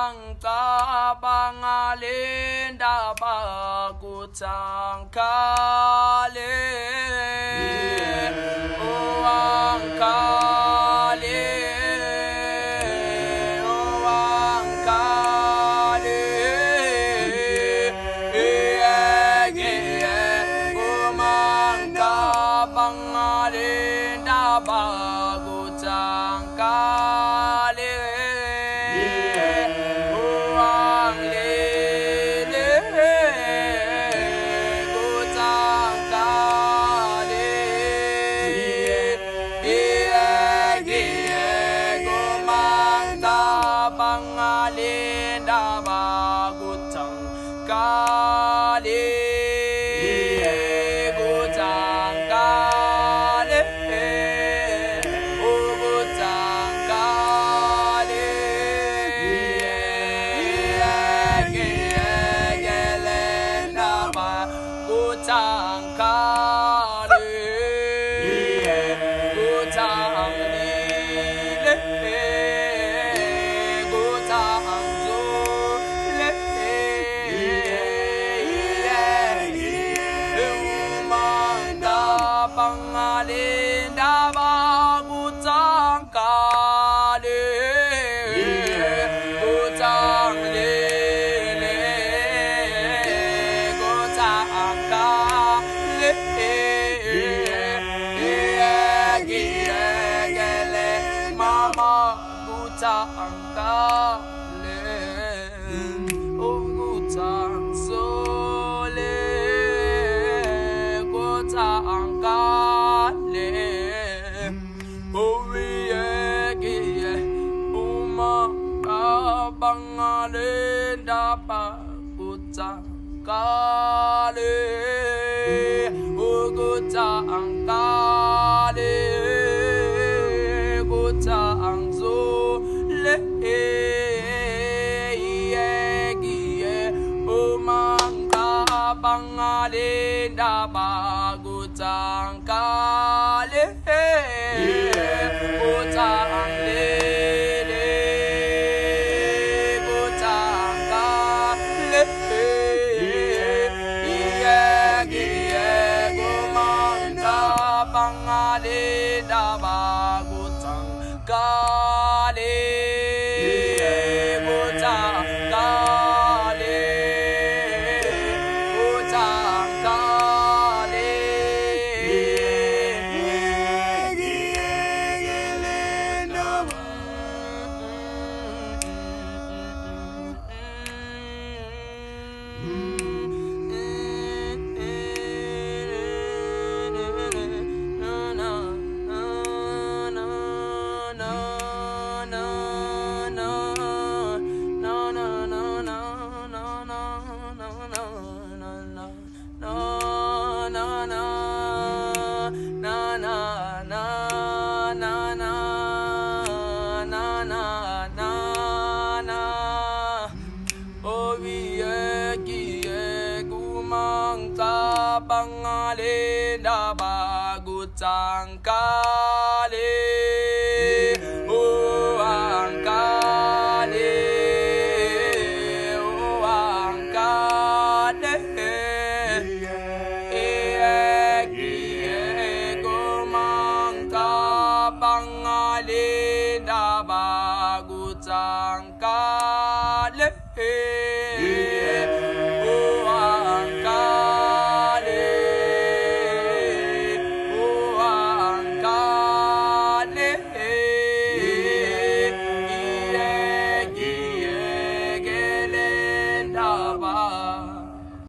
umangta pangalinda bagutang kali uang kali uang kali umangta pangalinda bagutang kali Pangalinda bagutang kali gutang kali gutang kali gelenda bagutang kali gutang Pangalinda bagutang kali gutang lele gutang kali gele mama gutang kali gutang sole gutang kali Pangalinda bagutang kali gutang kali gutang sole umangka Pangalinda bagutang kali gutang lele gutang kali umangka Pangalinda bagutang kali gutang kali gutang kali Pangalinda bagutang kali uang kali uang kali kumangka Pangalinda bagutang kali